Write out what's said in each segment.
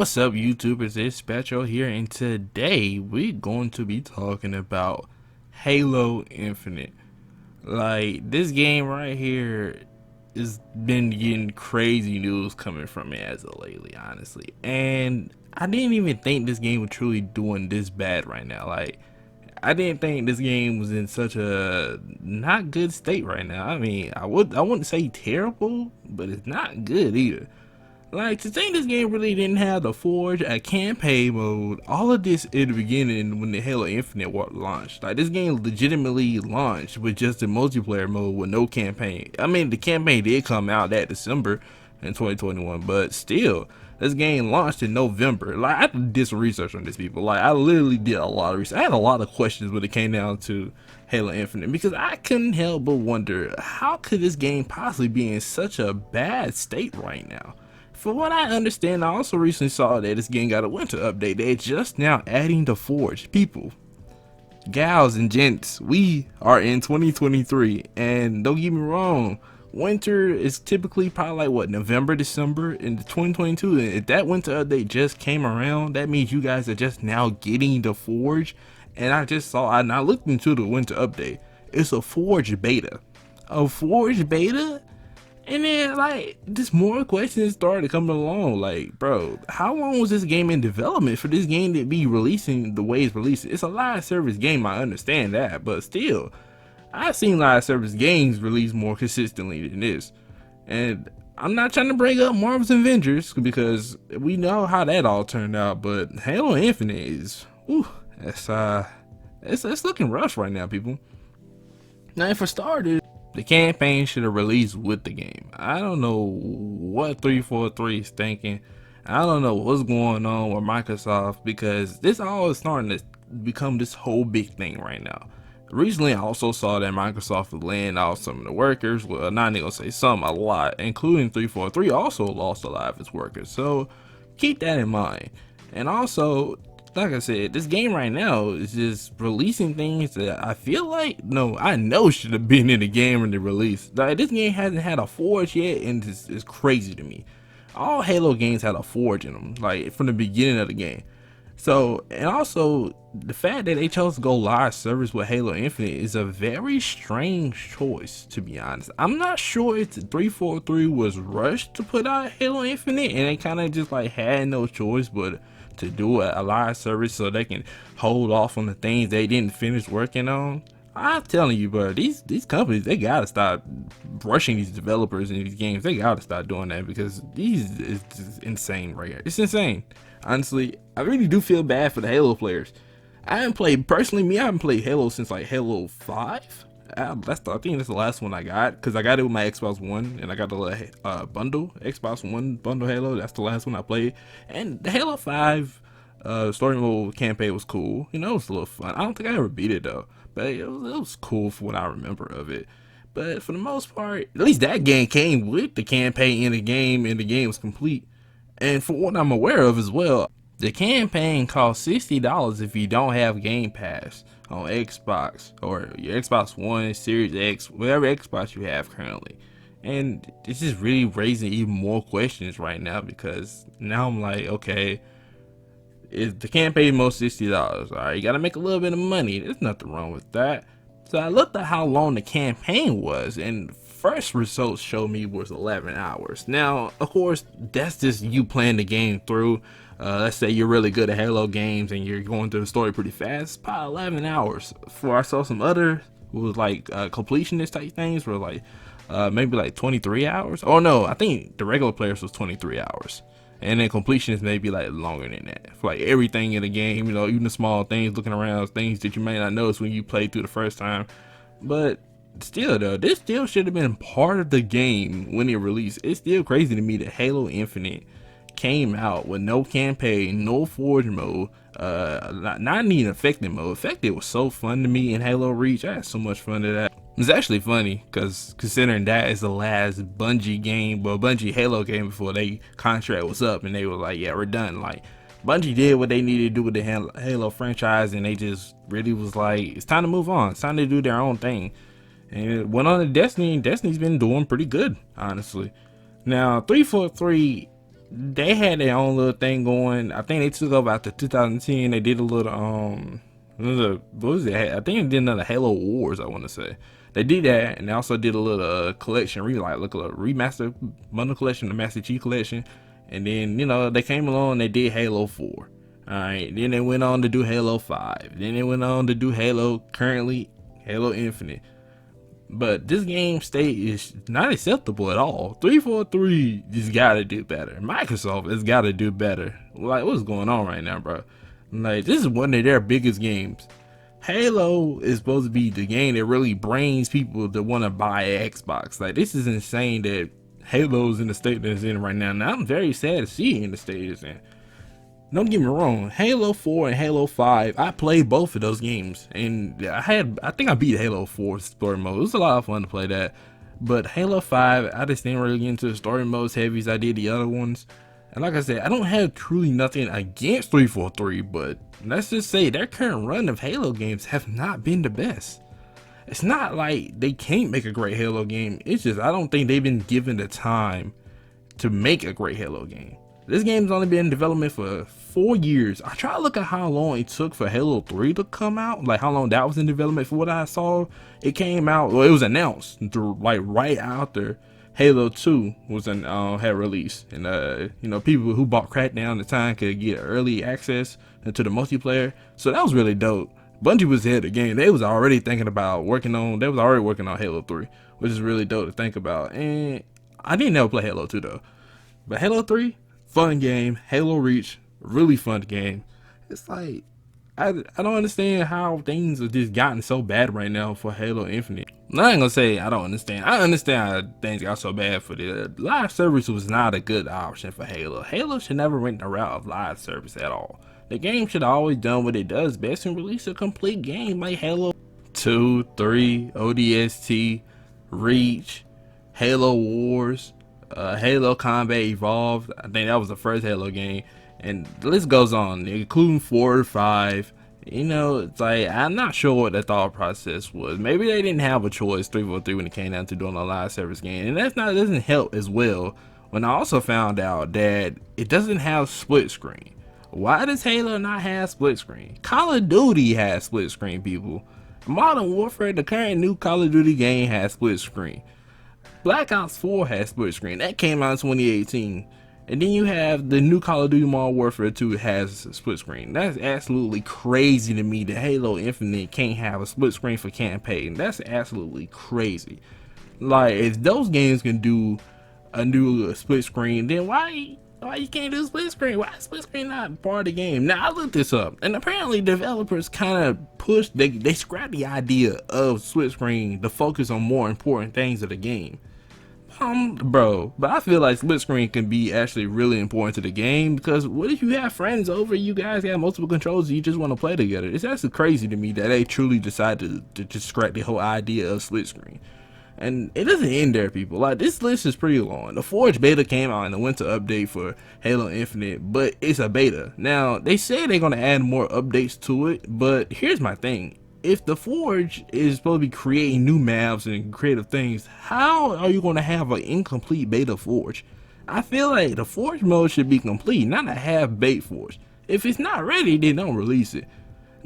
What's up, YouTubers? It's Spectro here, and today we're going to be talking about Halo Infinite. Like, this game right here has been getting crazy news coming from it as of lately, honestly. And I didn't even think this game was truly doing this bad right now. Like, I didn't think this game was in such a not good state right now. I mean, I wouldn't say terrible, but it's not good either. Like, to think this game really didn't have the Forge, a campaign mode, all of this in the beginning when the Halo Infinite launched. Like, this game legitimately launched with just the multiplayer mode with no campaign. I mean, the campaign did come out that December in 2021, but still, this game launched in November. Like, I did some research on this, people. Like, I literally did a lot of research. I had a lot of questions when it came down to Halo Infinite because I couldn't help but wonder, how could this game possibly be in such a bad state right now? From what I understand, I also recently saw that this game got a winter update. They're just now adding the Forge. People, gals and gents, we are in 2023, and don't get me wrong, winter is typically probably like what, November, December in 2022. And if that winter update just came around, that means you guys are just now getting the Forge. And I looked into the winter update. It's a Forge beta. A Forge beta? And then, like, just more questions started coming along. Like, bro, how long was this game in development for this game to be releasing the way it's releasing? It's a live service game, I understand that, but still, I've seen live service games release more consistently than this. And I'm not trying to bring up Marvel's Avengers because we know how that all turned out, but Halo Infinite is, whew, it's looking rough right now, people. Now, for starters, the campaign should have released with the game. I don't know what 343 is thinking. I don't know what's going on with Microsoft, because this all is starting to become this whole big thing right now. Recently, I also saw that Microsoft was laying off some of the workers. Well, not even gonna say some, a lot, including 343 also lost a lot of its workers. So keep that in mind. And also, like I said, this game right now is just releasing things that I feel like, no, I know should have been in the game when they released. Like, this game hasn't had a Forge yet, and it's crazy to me. All Halo games had a Forge in them, like, from the beginning of the game. So, and also, the fact that they chose to go live service with Halo Infinite is a very strange choice, to be honest. I'm not sure if 343 was rushed to put out Halo Infinite, and they kind of just, like, had no choice but to do a live service so they can hold off on the things they didn't finish working on. I'm telling you, bro, these companies, they gotta stop rushing these developers in these games. They gotta stop doing that, because these is just insane right here. It's insane. Honestly, I really do feel bad for the Halo players. I haven't played Halo since like Halo 5. I think that's the last one I got, because I got it with my Xbox One, and I got the bundle, Xbox One bundle Halo. That's the last one I played. And the Halo 5 story mode campaign was cool. You know, it was a little fun. I don't think I ever beat it though, but it was cool for what I remember of it. But for the most part, at least that game came with the campaign in the game, and the game was complete. And for what I'm aware of as well, the campaign costs $60 if you don't have Game Pass on Xbox or your Xbox One, Series X, whatever Xbox you have currently. And it's just really raising even more questions right now, because now I'm like, okay, is the campaign most $60? Alright, you gotta make a little bit of money. There's nothing wrong with that. So I looked at how long the campaign was, and first results showed me was 11 hours. Now, of course, that's just you playing the game through. Let's say you're really good at Halo games and you're going through the story pretty fast, probably 11 hours. For I saw some other was like completionist type things were like maybe like 23 hours. Oh no, I think the regular players was 23 hours. And then completion is maybe like longer than that. For like everything in the game, you know, even the small things, looking around, things that you may not notice when you play through the first time. But still though, this still should have been part of the game when it released. It's still crazy to me that Halo Infinite came out with no campaign, no Forge mode, not even affected mode. Affected was so fun to me in Halo Reach. I had so much fun to that. It's actually funny, because considering that is the last Bungie Halo game before they contract was up, and they were like, yeah, we're done. Like, Bungie did what they needed to do with the Halo franchise, and they just really was like, it's time to move on. It's time to do their own thing. And it went on to Destiny, and Destiny's been doing pretty good, honestly. Now, 343 they had their own little thing going. I think they took over after 2010. They did a little what was it? I think they did another Halo Wars, I want to say. They did that, and they also did a little collection, like a little remaster bundle collection, the Master Chief collection. And then, you know, they came along and they did Halo 4. Alright, then they went on to do Halo 5. Then they went on to do currently Halo Infinite. But this game state is not acceptable at all. 343 just gotta do better. Microsoft has gotta do better. Like, what's going on right now, bro? Like, this is one of their biggest games. Halo is supposed to be the game that really brings people to want to buy an Xbox. Like, this is insane that Halo's in the state that it's in right now. Now, I'm very sad to see it in the state it's in. Don't get me wrong, Halo 4 and Halo 5, I played both of those games, and I think I beat Halo 4 story mode. It was a lot of fun to play that, but Halo 5, I just didn't really get into the story modes heavy as I did the other ones. And like I said, I don't have truly nothing against 343, but let's just say their current run of Halo games have not been the best. It's not like they can't make a great Halo game, it's just I don't think they've been given the time to make a great Halo game. This game's only been in development for 4 years. I try to look at how long it took for Halo 3 to come out, like how long that was in development. For what I saw, it came out, well, it was announced like right after Halo 2 was had released, and you know, people who bought Crackdown at the time could get early access to the multiplayer. So that was really dope. Bungie was ahead of the game. They was already thinking about working on Halo 3, which is really dope to think about. And I didn't ever play Halo 2 though, but Halo 3, fun game. Halo Reach, really fun game. It's like, I don't understand how things have just gotten so bad right now for Halo Infinite. I ain't gonna say I don't understand. I understand how things got so bad for the live service was not a good option for Halo. Halo should never went the route of live service at all. The game should have always done what it does best and release a complete game like Halo 2, 3, ODST, Reach, Halo Wars, Halo Combat Evolved. I think that was the first Halo game, and the list goes on, including 4 or 5. You know, it's like, I'm not sure what the thought process was. Maybe they didn't have a choice, 343, when it came down to doing a live service game, and doesn't help as well. When I also found out that it doesn't have split screen. Why does Halo not have split screen? Call of Duty has split screen, people. Modern Warfare, the current new Call of Duty game, has split screen. Black Ops 4 has split screen. That came out in 2018. And then you have the new Call of Duty Modern Warfare 2 has split screen. That's absolutely crazy to me that Halo Infinite can't have a split screen for campaign. That's absolutely crazy. Like, if those games can do a new split screen, then why you can't do split screen? Why is split screen not part of the game? Now, I looked this up, and apparently developers kind of pushed, they scrapped the idea of split screen to focus on more important things of the game. Bro, but I feel like split screen can be actually really important to the game, because what if you have friends over, you guys have multiple controls, and you just want to play together? It's actually crazy to me that they truly decided to just scrap the whole idea of split screen. And it doesn't end there, people. Like, this list is pretty long. The Forge beta came out in the winter update for Halo Infinite, but it's a beta. Now, they say they're going to add more updates to it, but here's my thing. If the Forge is supposed to be creating new maps and creative things, how are you going to have an incomplete beta Forge? I feel like the Forge mode should be complete, not a half-baked Forge. If it's not ready, then don't release it.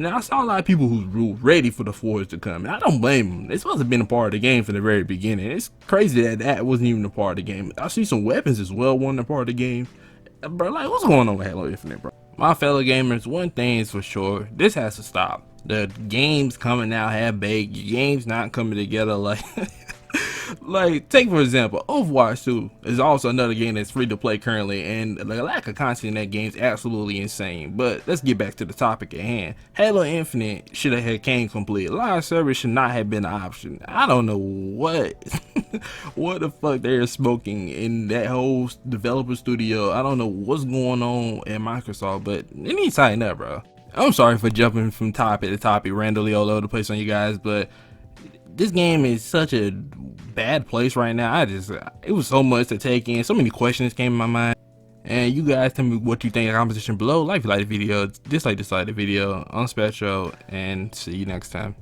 Now, I saw a lot of people who were ready for the Forge to come, and I don't blame them. It's supposed to have been a part of the game from the very beginning. It's crazy that that wasn't even a part of the game. I see some weapons as well wasn't a part of the game. Bro, like, what's going on with Halo Infinite, bro? My fellow gamers, one thing is for sure, this has to stop. The games coming out half-baked, games not coming together like... Like, take for example, Overwatch 2 is also another game that's free to play currently, and the lack of content in that game is absolutely insane. But let's get back to the topic at hand. Halo Infinite should have came complete. Live service should not have been an option. I don't know what what the fuck they're smoking in that whole developer studio. I don't know what's going on at Microsoft, but it needs to tighten up, bro. I'm sorry for jumping from topic to topic randomly all over the place on you guys, but this game is such a bad place right now. It was so much to take in. So many questions came in my mind. And you guys tell me what you think in the comment section below. Like if you like the video, dislike the video on Spectro, and see you next time.